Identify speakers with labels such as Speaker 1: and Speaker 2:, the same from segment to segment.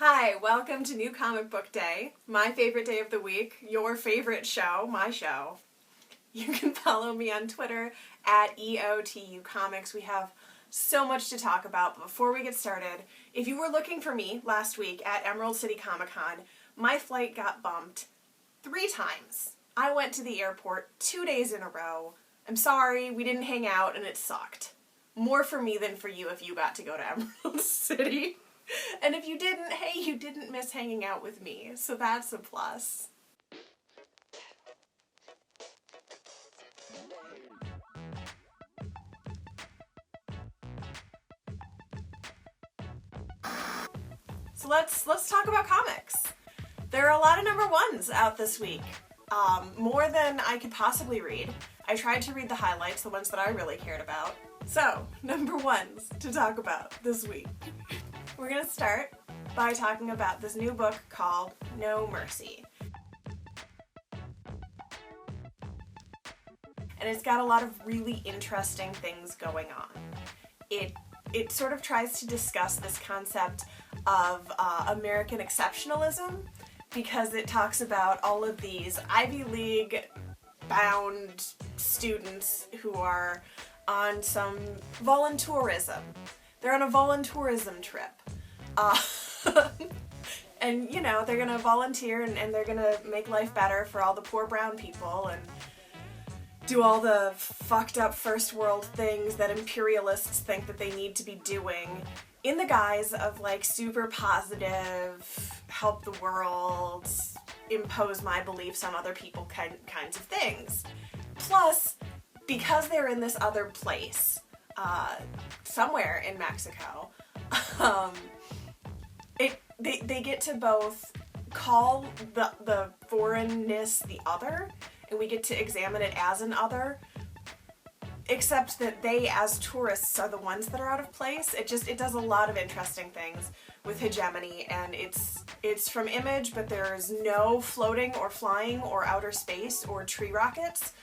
Speaker 1: Hi, welcome to New Comic Book Day, my favorite day of the week, your favorite show, my show. You can follow me on Twitter at EOTU Comics. We have so much to talk about, but before we get started, if you were looking for me last week at Emerald City Comic Con, my flight got bumped 3 times. I went to the airport 2 days in a row. I'm sorry, we didn't hang out and it sucked. More for me than for you if you got to go to Emerald City. And if you didn't, hey, you didn't miss hanging out with me, so that's a plus. So let's talk about comics. There are a lot of number ones out this week. More than I could possibly read. I tried to read the highlights, the ones that I really cared about. So, number ones to talk about this week. We're going to start by talking about this new book called No Mercy. And it's got a lot of really interesting things going on. It sort of tries to discuss this concept of American exceptionalism, because it talks about all of these Ivy League bound students who are on some voluntourism. They're on a voluntourism trip. And, you know, they're going to volunteer and they're going to make life better for all the poor brown people and do all the fucked up first world things that imperialists think that they need to be doing in the guise of, like, super positive, help the world, impose my beliefs on other people kinds of things. Plus, because they're in this other place, somewhere in Mexico, they get to both call the foreignness the other, and we get to examine it as an other, except that they, as tourists, are the ones that are out of place. It does a lot of interesting things with hegemony, and it's from Image, but there's no floating or flying or outer space or tree rockets.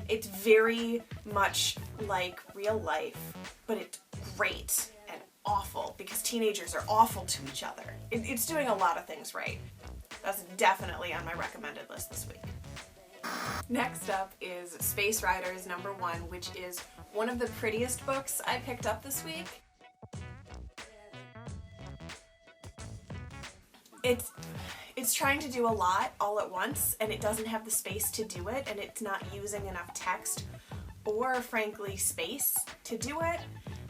Speaker 1: It's very much like real life, but it's great and awful because teenagers are awful to each other. It's doing a lot of things right. That's definitely on my recommended list this week. Next up is Space Riders #1, which is one of the prettiest books I picked up this week. It's trying to do a lot all at once, and it doesn't have the space to do it, and it's not using enough text or, frankly, space to do it.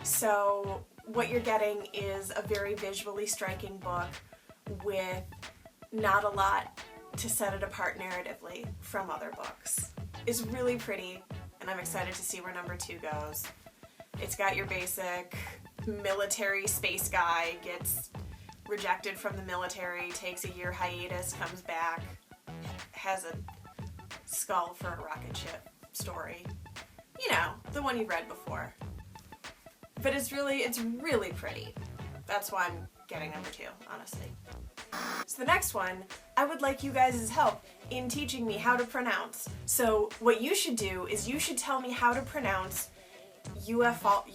Speaker 1: So what you're getting is a very visually striking book with not a lot to set it apart narratively from other books. It's really pretty, and I'm excited to see where #2 goes. It's got your basic military space guy, gets rejected from the military, takes a year hiatus, comes back, has a skull for a rocket ship story. You know, the one you've read before. But it's really pretty. That's why I'm getting #2, honestly. So the next one, I would like you guys' help in teaching me how to pronounce. So what you should do is you should tell me how to pronounce UFOlogy?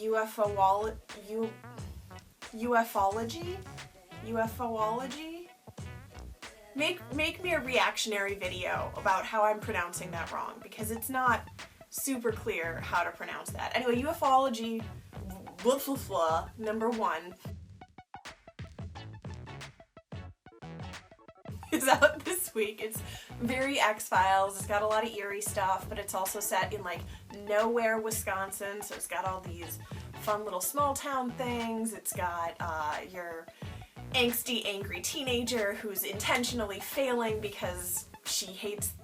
Speaker 1: Make me a reactionary video about how I'm pronouncing that wrong, because it's not super clear how to pronounce that. Anyway, UFOlogy #1 is out this week. It's very X-Files. It's got a lot of eerie stuff, but it's also set in, like, nowhere, Wisconsin, so it's got all these fun little small town things. It's got your angsty, angry teenager who's intentionally failing because she hates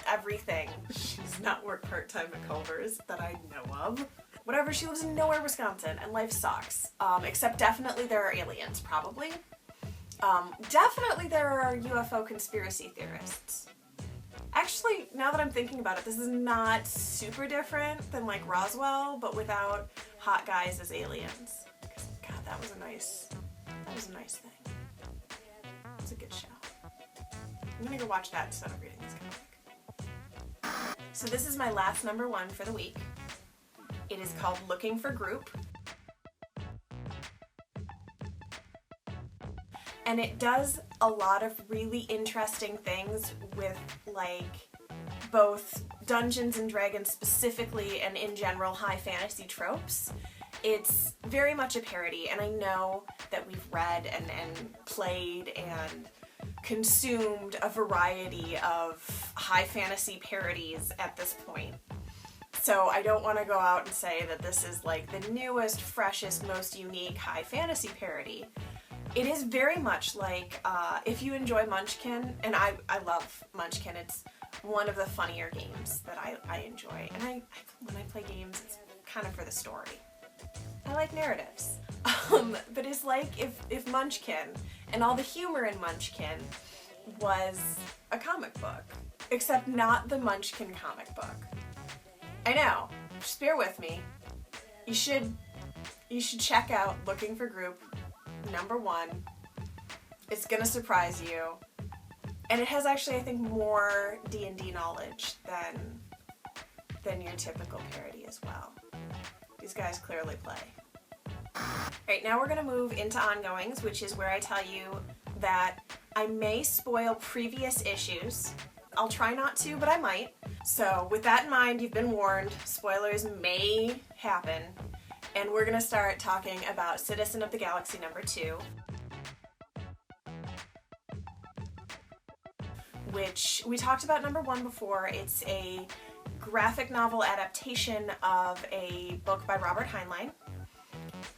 Speaker 1: everything. She does not work part-time at Culver's that I know of. Whatever, she lives in nowhere, Wisconsin, and life sucks. Except definitely there are aliens, probably. Definitely there are UFO conspiracy theorists. Actually, now that I'm thinking about it, this is not super different than, like, Roswell, but without hot guys as aliens. Because, God, that was a nice thing. It's a good show. I'm gonna go watch that instead of reading this comic. So this is my last #1 for the week. It is called Looking for Group. and it does a lot of really interesting things with, like, both Dungeons and Dragons specifically and in general high fantasy tropes. It's very much a parody, and I know that we've read and played and consumed a variety of high fantasy parodies at this point. So I don't want to go out and say that this is like the newest, freshest, most unique high fantasy parody. It is very much like, if you enjoy Munchkin, and I love Munchkin, it's one of the funnier games that I enjoy. And when I play games, it's kind of for the story. I like narratives. But it's like if Munchkin and all the humor in Munchkin was a comic book, except not the Munchkin comic book. I know, just bear with me. You should check out Looking for Group #1. It's gonna surprise you. And it has actually, I think, more D&D knowledge than your typical parody as well. These guys clearly play. Alright, now we're going to move into ongoings, which is where I tell you that I may spoil previous issues. I'll try not to, but I might. So with that in mind, you've been warned. Spoilers may happen. And we're going to start talking about Citizen of the Galaxy #2. Which we talked about #1 before. It's a graphic novel adaptation of a book by Robert Heinlein.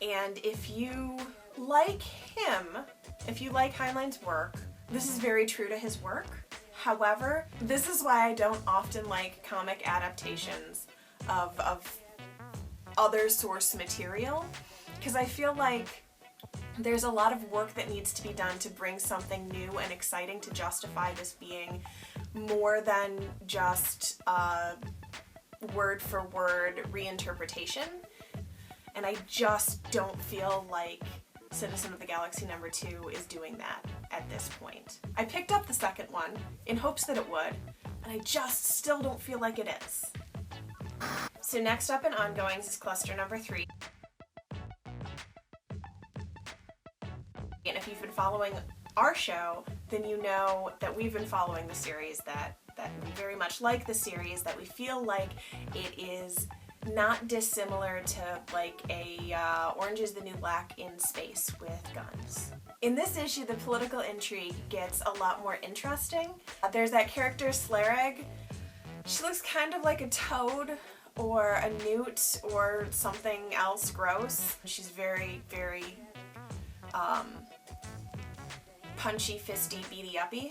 Speaker 1: And if you like him, if you like Heinlein's work, this is very true to his work. However, this is why I don't often like comic adaptations of other source material, because I feel like there's a lot of work that needs to be done to bring something new and exciting to justify this being more than just a word-for-word reinterpretation. And I just don't feel like Citizen of the Galaxy #2 is doing that at this point. I picked up the second one in hopes that it would, and I just still don't feel like it is. So next up in ongoings is cluster #3. And if you've been following our show, then you know that we've been following the series, that we very much like the series, that we feel like it is not dissimilar to like a Orange is the New Black in space with guns. In this issue, the political intrigue gets a lot more interesting. There's that character Slarag. She looks kind of like a toad or a newt or something else gross. She's very, very punchy, fisty, beady uppy.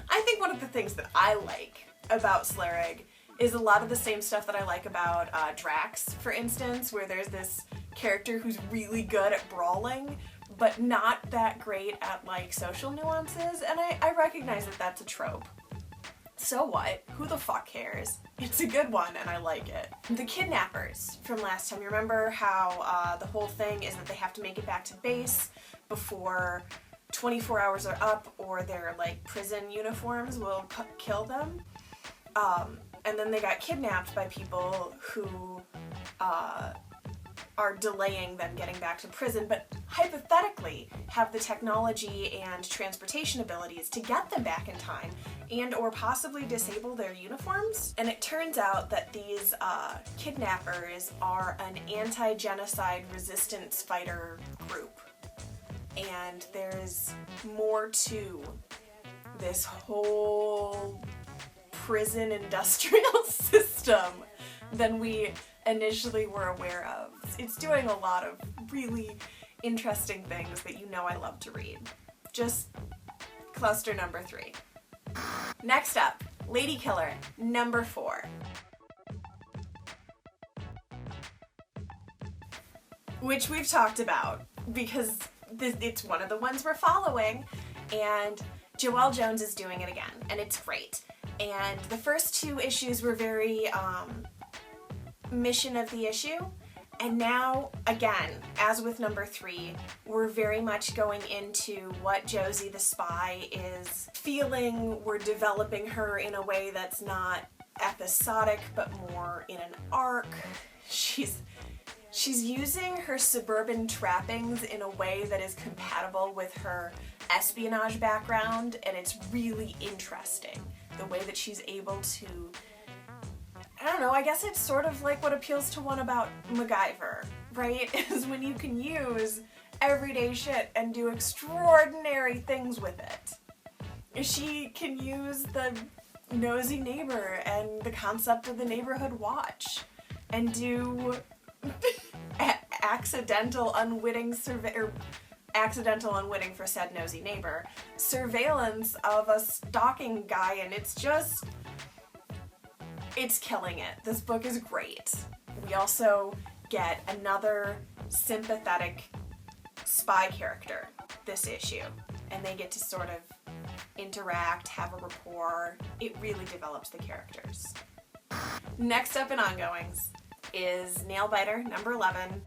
Speaker 1: I think one of the things that I like about Slarag is a lot of the same stuff that I like about Drax, for instance, where there's this character who's really good at brawling, but not that great at like social nuances, and I recognize that that's a trope. So what? Who the fuck cares? It's a good one and I like it. The kidnappers from last time, you remember how the whole thing is that they have to make it back to base before 24 hours are up or their like prison uniforms will kill them. And then they got kidnapped by people who are delaying them getting back to prison, but hypothetically have the technology and transportation abilities to get them back in time and or possibly disable their uniforms. And it turns out that these kidnappers are an anti-genocide resistance fighter group. And there's more to this whole prison industrial system than we initially were aware of. It's doing a lot of really interesting things that you know I love to read. Just cluster #3. Next up, Lady Killer #4. Which we've talked about because it's one of the ones we're following, and Joelle Jones is doing it again, and it's great. And the first 2 issues were very mission of the issue, and now, again, as with #3, we're very much going into what Josie the spy is feeling. We're developing her in a way that's not episodic, but more in an arc. She's She's using her suburban trappings in a way that is compatible with her espionage background, and it's really interesting. The way that she's able to, I don't know, I guess it's sort of like what appeals to one about MacGyver, right? Is when you can use everyday shit and do extraordinary things with it. She can use the nosy neighbor and the concept of the neighborhood watch and do accidental unwitting for said nosy neighbor surveillance of a stalking guy, and it's killing it. This book is great. We also get another sympathetic spy character this issue, and they get to sort of interact, have a rapport. It really develops the characters. Next up in ongoings is Nailbiter, number 11.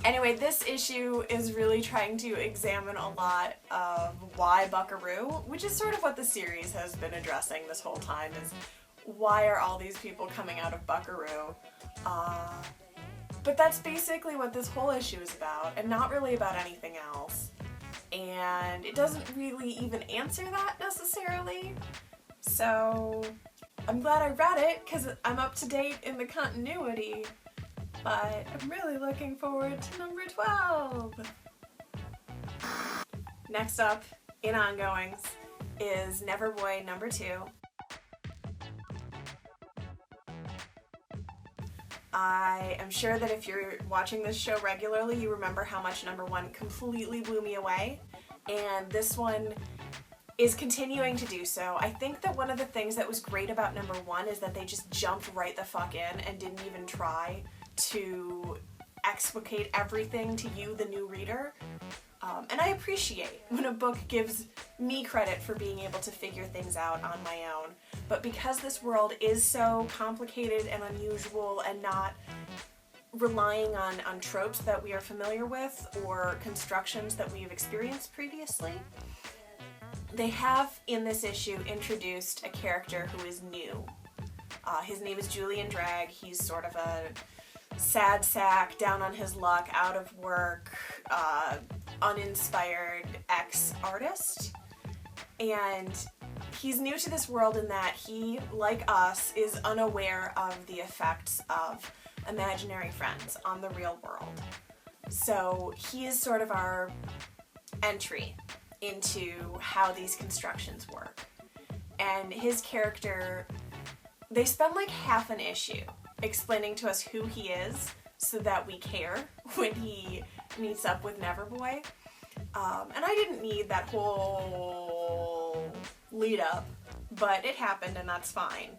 Speaker 1: Anyway, this issue is really trying to examine a lot of why Buckaroo, which is sort of what the series has been addressing this whole time, is why are all these people coming out of Buckaroo? But that's basically what this whole issue is about, and not really about anything else. And it doesn't really even answer that necessarily. So I'm glad I read it because I'm up to date in the continuity. But I'm really looking forward to number 12. Next up in ongoings is Neverboy number 2. I am sure that if you're watching this show regularly, you remember how much number 1 completely blew me away, and this one is continuing to do so. I think that one of the things that was great about number 1 is that they just jumped right the fuck in and didn't even try to explicate everything to you, the new reader. And I appreciate when a book gives me credit for being able to figure things out on my own. But because this world is so complicated and unusual and not relying on tropes that we are familiar with or constructions that we've experienced previously, they have in this issue introduced a character who is new. His name is Julian Drag. He's sort of a sad sack, down on his luck, out of work, uninspired ex-artist. And he's new to this world in that he, like us, is unaware of the effects of imaginary friends on the real world. So he is sort of our entry into how these constructions work. And his character, they spend like half an issue explaining to us who he is so that we care when he meets up with Neverboy. And I didn't need that whole lead up, but it happened and that's fine.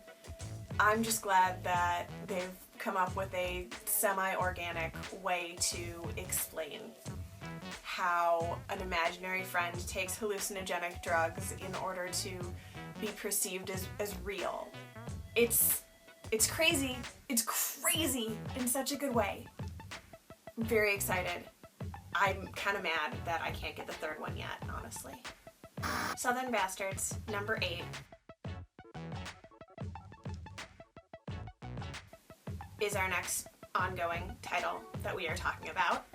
Speaker 1: I'm just glad that they've come up with a semi-organic way to explain how an imaginary friend takes hallucinogenic drugs in order to be perceived as real. It's crazy. It's crazy in such a good way. I'm very excited. I'm kind of mad that I can't get the third one yet, honestly. Southern Bastards, number 8. Is our next ongoing title that we are talking about.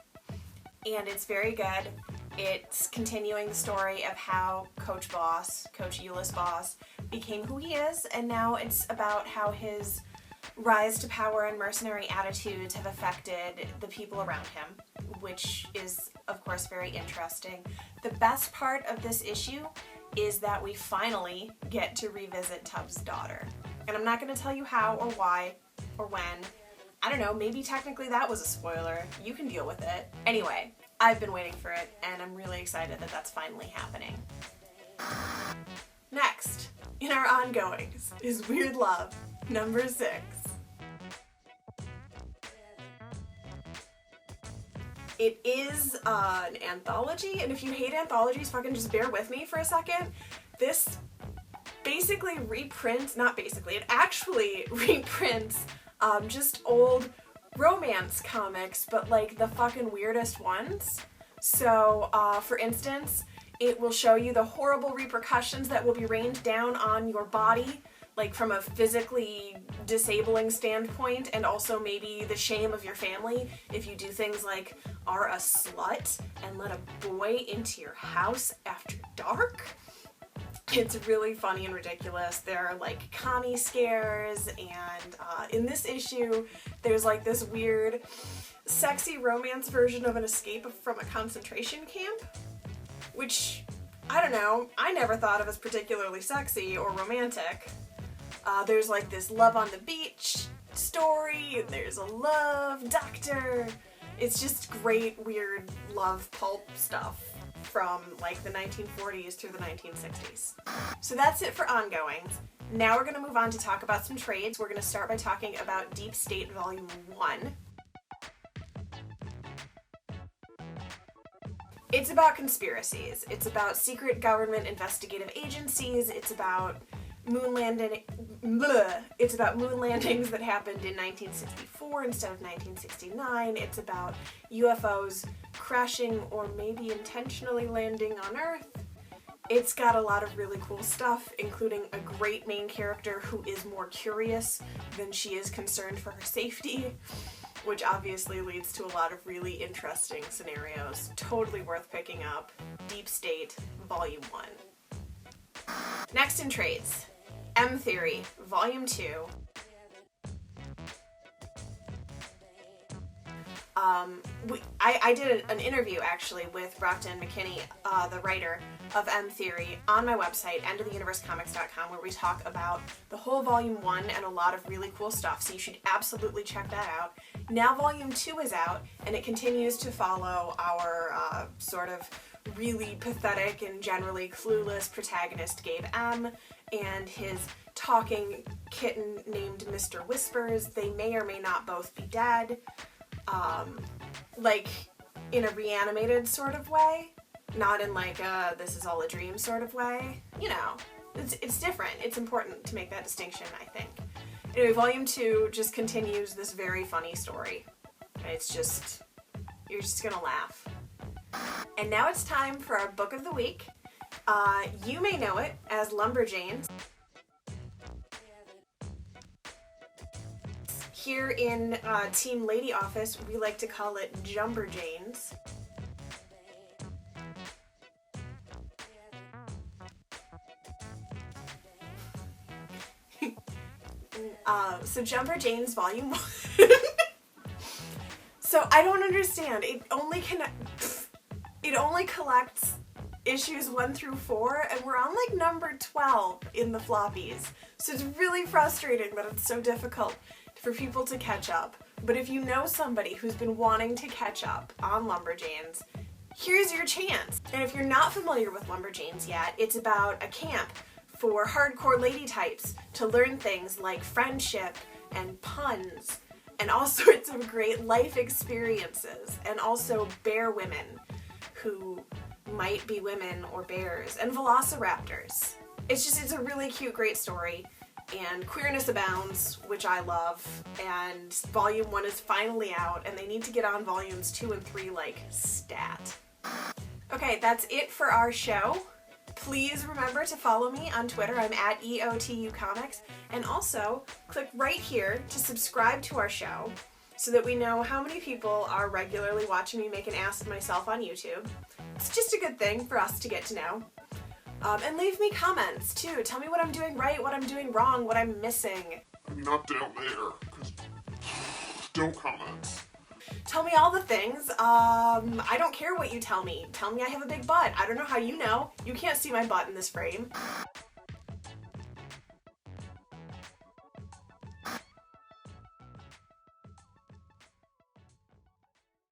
Speaker 1: And it's very good. It's continuing the story of how Coach Ulyss Boss, became who he is, and now it's about how his rise to power and mercenary attitudes have affected the people around him, which is, of course, very interesting. The best part of this issue is that we finally get to revisit Tubbs' daughter. And I'm not going to tell you how or why or when. I don't know, maybe technically that was a spoiler. You can deal with it. Anyway, I've been waiting for it, and I'm really excited that that's finally happening. Next, in our ongoings, is Weird Love, number 6. It is an anthology, and if you hate anthologies, fucking just bear with me for a second. This basically reprints, not basically, it actually reprints just old romance comics, but like the fucking weirdest ones. So, for instance, it will show you the horrible repercussions that will be rained down on your body like from a physically disabling standpoint, and also maybe the shame of your family if you do things like are a slut and let a boy into your house after dark. It's really funny and ridiculous. There are like commie scares, and in this issue there's like this weird sexy romance version of an escape from a concentration camp, which, I don't know, I never thought of as particularly sexy or romantic. There's like this love on the beach story, and there's a love doctor. It's just great, weird love pulp stuff from like the 1940s through the 1960s. So that's it for ongoings. Now we're going to move on to talk about some trades. We're going to start by talking about Deep State Volume 1. It's about conspiracies. It's about secret government investigative agencies. It's about moon landing. It's about moon landings that happened in 1964 instead of 1969. It's about UFOs crashing or maybe intentionally landing on Earth. It's got a lot of really cool stuff, including a great main character who is more curious than she is concerned for her safety, which obviously leads to a lot of really interesting scenarios. Totally worth picking up. Deep State, Volume 1. Next in trades, M Theory, Volume 2. I did an interview actually with Brockton McKinney, the writer of M Theory, on my website, endoftheuniversecomics.com, where we talk about the whole Volume 1 and a lot of really cool stuff, so you should absolutely check that out. Now Volume 2 is out, and it continues to follow our sort of really pathetic and generally clueless protagonist Gabe M. and his talking kitten named Mr. Whispers. They may or may not both be dead. Like in a reanimated sort of way, not in like a this is all a dream sort of way. You know, it's different. It's important to make that distinction, I think. Anyway, Volume 2 just continues this very funny story. It's just, you're just gonna laugh. And now it's time for our book of the week. You may know it as Lumberjanes. Here in Team Lady Office, we like to call it Jumberjanes. So Jumberjanes Volume 1. So I don't understand. It only collects issues 1 through 4, and we're on like number 12 in the floppies. So it's really frustrating that it's so difficult for people to catch up. But if you know somebody who's been wanting to catch up on Lumberjanes, here's your chance. And if you're not familiar with Lumberjanes yet, it's about a camp for hardcore lady types to learn things like friendship and puns and all sorts of great life experiences, and also bear women who might be women or bears, and velociraptors. It's a really cute, great story, and queerness abounds, which I love, and Volume 1 is finally out, and they need to get on Volumes 2 and 3 like stat. Okay, that's it for our show. Please remember to follow me on Twitter. I'm at EOTU Comics, and also click right here to subscribe to our show so that we know how many people are regularly watching me make an ass of myself on YouTube. It's just a good thing for us to get to know. And leave me comments too. Tell me what I'm doing right, what I'm doing wrong, what I'm missing.
Speaker 2: I'm not down there, because don't comment.
Speaker 1: Tell me all the things. I don't care what you tell me. Tell me I have a big butt. I don't know how you know. You can't see my butt in this frame.